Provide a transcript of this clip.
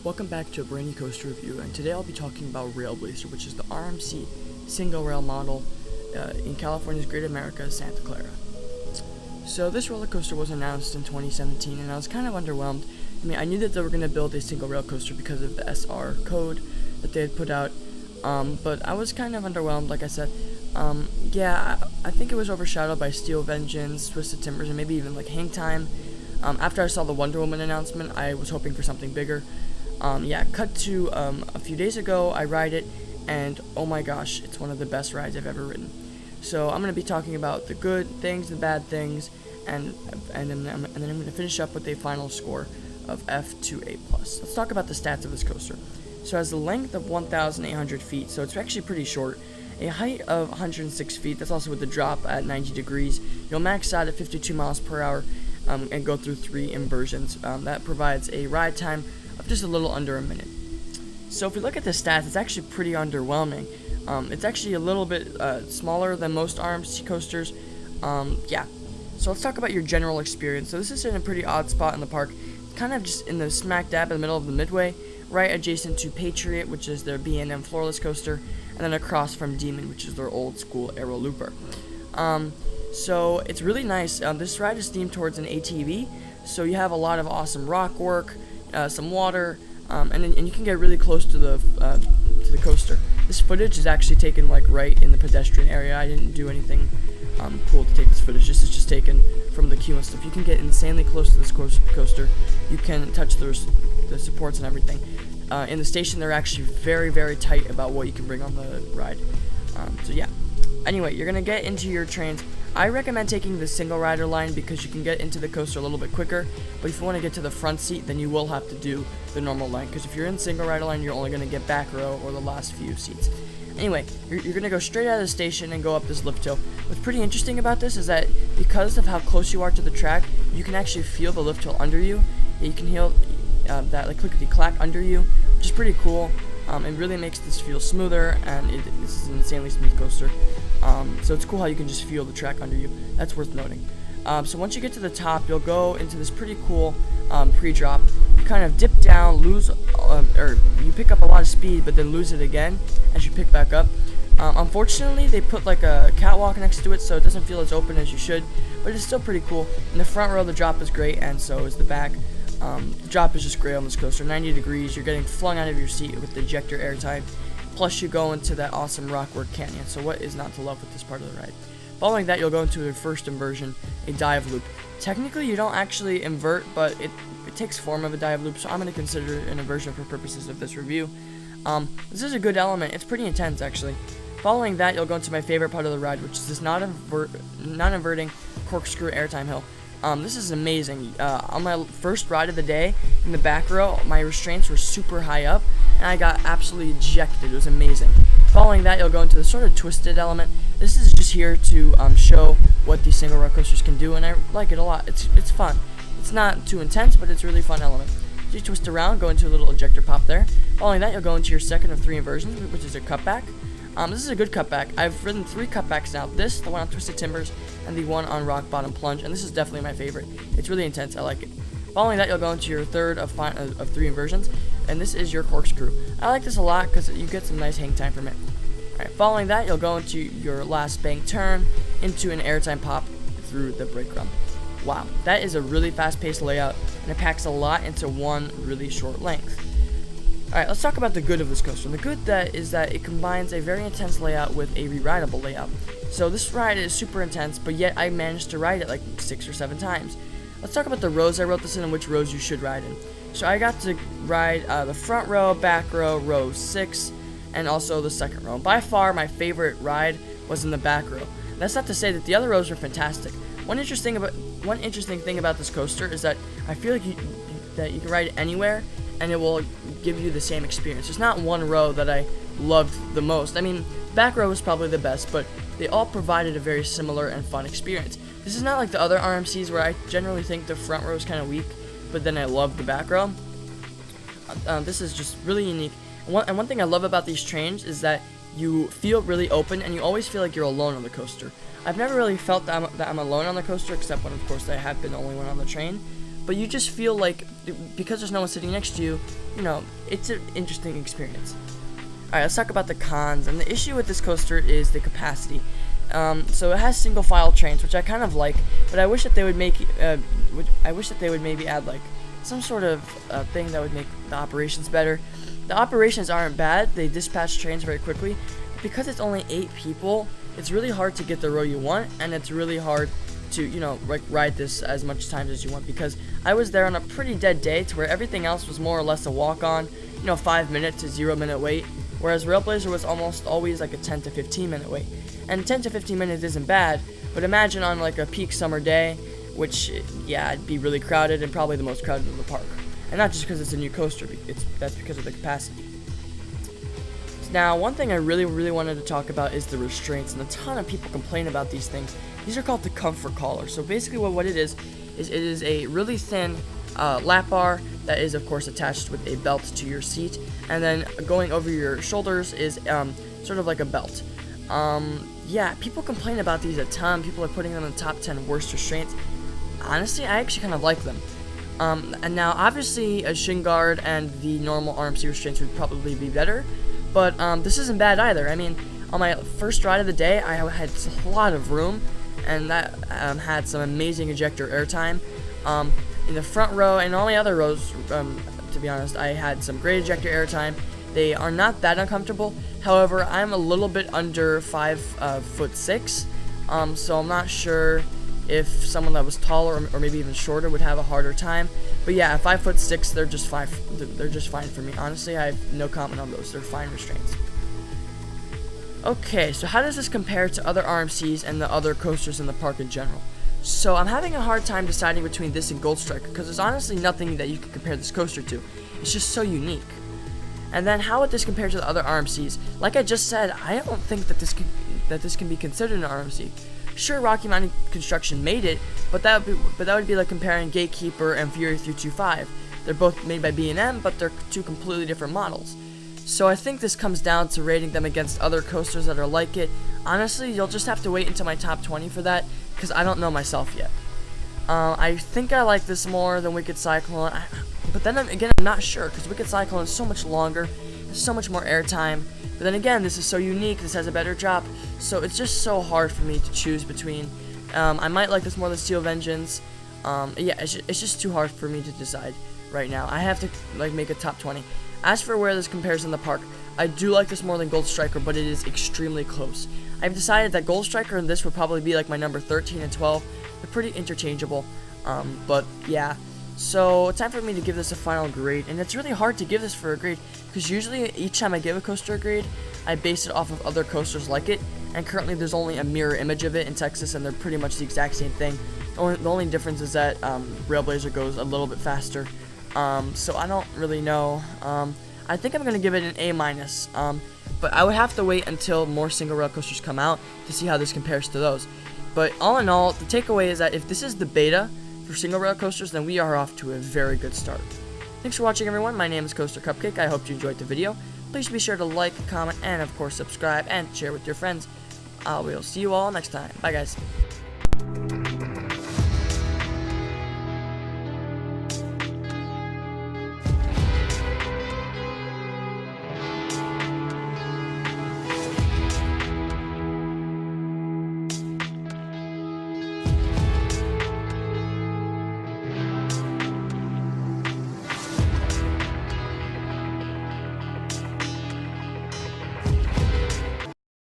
Welcome back to a brand new coaster review, and today I'll be talking about Railblazer, which is the RMC Single Rail model in California's Great America, Santa Clara. So this roller coaster was announced in 2017, and I was kind of underwhelmed. I knew that they were going to build a single rail coaster because of the SR code that they had put out, but I was kind of underwhelmed, like I said. I think it was overshadowed by Steel Vengeance, Twisted Timbers, and maybe even like Hang Time. After I saw the Wonder Woman announcement, I was hoping for something bigger. Cut to a few days ago, I ride it, and oh my gosh, it's one of the best rides I've ever ridden. So I'm going to be talking about the good things, the bad things, and then I'm going to finish up with a final score of F to A+. Let's talk about the stats of this coaster. So it has a length of 1,800 feet, so it's actually pretty short. A height of 106 feet, that's also with the drop at 90 degrees. You'll max out at 52 miles per hour and go through 3 inversions. That provides a ride time of just a little under a minute. So if we look at the stats, it's actually pretty underwhelming. It's actually a little bit smaller than most RMC coasters. So let's talk about your general experience. So this is in a pretty odd spot in the park, kind of just in the smack dab in the middle of the midway, right adjacent to Patriot, which is their B&M floorless coaster, and then across from Demon, which is their old school aero looper. So it's really nice. This ride is themed towards an ATV, so you have a lot of awesome rock work, some water, and you can get really close to the coaster. This footage is actually taken like right in the pedestrian area. I didn't do anything cool to take this footage. This is just taken from the queue and stuff. You can get insanely close to this coaster. You can touch the supports and everything. In the station, they're actually very, very tight about what you can bring on the ride. Anyway, you're gonna get into your trains. I recommend taking the single rider line because you can get into the coaster a little bit quicker, but if you want to get to the front seat, then you will have to do the normal line, because if you're in single rider line, you're only going to get back row or the last few seats. Anyway, you're going to go straight out of the station and go up this lift hill. What's pretty interesting about this is that because of how close you are to the track, you can actually feel the lift hill under you. You can feel that like clickety-clack under you, which is pretty cool. It really makes this feel smoother, and this is an insanely smooth coaster. So it's cool how you can just feel the track under you. That's worth noting. So once you get to the top, you'll go into this pretty cool pre-drop. You kind of dip down, lose, or you pick up a lot of speed, but then lose it again as you pick back up. Unfortunately, they put like a catwalk next to it, so it doesn't feel as open as you should, but it's still pretty cool. In the front row, the drop is great, and so is the back. The drop is just great on this coaster. 90 degrees, you're getting flung out of your seat with the ejector airtime. Plus, you go into that awesome rockwork canyon, so what is not to love with this part of the ride? Following that, you'll go into the first inversion, a dive loop. Technically, you don't actually invert, but it takes form of a dive loop, so I'm going to consider it an inversion for purposes of this review. This is a good element. It's pretty intense, actually. Following that, you'll go into my favorite part of the ride, which is this non-inverting corkscrew airtime hill. This is amazing. On my first ride of the day, in the back row, my restraints were super high up, and I got absolutely ejected. It was amazing. Following that, you'll go into the sort of twisted element. This is just here to show what these single rail coasters can do, and I like it a lot. It's fun. It's not too intense, but it's a really fun element. So you twist around, go into a little ejector pop there. Following that, you'll go into your second of 3 inversions, which is a cutback. This is a good cutback. I've ridden 3 cutbacks now. This, the one on Twisted Timbers, and the one on Rock Bottom Plunge, and this is definitely my favorite. It's really intense. I like it. Following that, you'll go into your third of 3 inversions, and this is your corkscrew. I like this a lot because you get some nice hang time from it. Alright, following that, you'll go into your last bank turn into an airtime pop through the brake run. Wow, that is a really fast-paced layout, and it packs a lot into one really short length. Alright, let's talk about the good of this coaster. And the good is that it combines a very intense layout with a re-rideable layout. So this ride is super intense, but yet I managed to ride it like 6 or 7 times. Let's talk about the rows I wrote this in and which rows you should ride in. So I got to ride the front row, back row 6, and also the second row. By far, my favorite ride was in the back row. That's not to say that the other rows are fantastic. One interesting thing about this coaster is that I feel like you can ride it anywhere, and it will give you the same experience. There's not one row that I loved the most. I mean, back row was probably the best, but they all provided a very similar and fun experience. This is not like the other RMCs where I generally think the front row is kind of weak, but then I love the back row. This is just really unique. And one thing I love about these trains is that you feel really open, and you always feel like you're alone on the coaster. I've never really felt that I'm alone on the coaster, except when, of course, I have been the only one on the train. but you just feel like, because there's no one sitting next to you, you know, it's an interesting experience. Alright, let's talk about the cons. And the issue with this coaster is the capacity. So it has single file trains, which I kind of like, but I wish that they would make, maybe add like some sort of thing that would make the operations better. The operations aren't bad; they dispatch trains very quickly. But because it's only 8 people, it's really hard to get the row you want, and it's really hard to, you know, like ride this as much times as you want. Because I was there on a pretty dead day, to where everything else was more or less a walk-on, you know, 5-minute to 0-minute wait. Whereas Railblazer was almost always like a 10 to 15 minute wait. And 10 to 15 minutes isn't bad, but imagine on like a peak summer day, which, yeah, it'd be really crowded and probably the most crowded in the park. And not just because it's a new coaster, that's because of the capacity. Now, one thing I really wanted to talk about is the restraints, and a ton of people complain about these things. These are called the comfort collars. So basically what it is it is a really thin lap bar that is, of course, attached with a belt to your seat, and then going over your shoulders is sort of like a belt. Yeah, people complain about these a ton. People are putting them in the top 10 worst restraints. Honestly, I actually kind of like them. And now, obviously, a shin guard and the normal RMC restraints would probably be better, but this isn't bad either. I mean, on my first ride of the day, I had a lot of room, and that had some amazing ejector airtime. In the front row and all my other rows, to be honest, I had some great ejector airtime. They are not that uncomfortable. However, I'm a little bit under 5'6", so I'm not sure if someone that was taller or maybe even shorter would have a harder time. But yeah, at 5'6", they're just fine. They're just fine for me. Honestly, I have no comment on those. They're fine restraints. Okay, so how does this compare to other RMCs and the other coasters in the park in general? So I'm having a hard time deciding between this and Gold Striker, because there's honestly nothing that you can compare this coaster to. It's just so unique. And then how would this compare to the other RMCs? Like I just said, I don't think that this can be considered an RMC. Sure, Rocky Mountain Construction made it, but that would be like comparing Gatekeeper and Fury 325. They're both made by B&M, but they're two completely different models. So I think this comes down to rating them against other coasters that are like it. Honestly, you'll just have to wait until my top 20 for that, because I don't know myself yet. I think I like this more than Wicked Cyclone, but then again, I'm not sure, because Wicked Cyclone is so much longer, there's so much more airtime, but then again, this is so unique, this has a better drop, so it's just so hard for me to choose between. I might like this more than Steel Vengeance. Yeah, it's just too hard for me to decide right now. I have to like make a top 20. As for where this compares in the park, I do like this more than Gold Striker, but it is extremely close. I've decided that Gold Striker and this would probably be like my number 13 and 12. They're pretty interchangeable, but yeah. So it's time for me to give this a final grade, and it's really hard to give this for a grade, because usually each time I give a coaster a grade, I base it off of other coasters like it, and currently there's only a mirror image of it in Texas, and they're pretty much the exact same thing. The only difference is that Railblazer goes a little bit faster. So I don't really know. I think I'm going to give it an A-, but I would have to wait until more single rail coasters come out to see how this compares to those. But all in all, the takeaway is that if this is the beta for single rail coasters, then we are off to a very good start. Thanks for watching, everyone. My name is Coaster Cupcake. I hope you enjoyed the video. Please be sure to like, comment, and of course subscribe and share with your friends. We'll see you all next time. Bye, guys.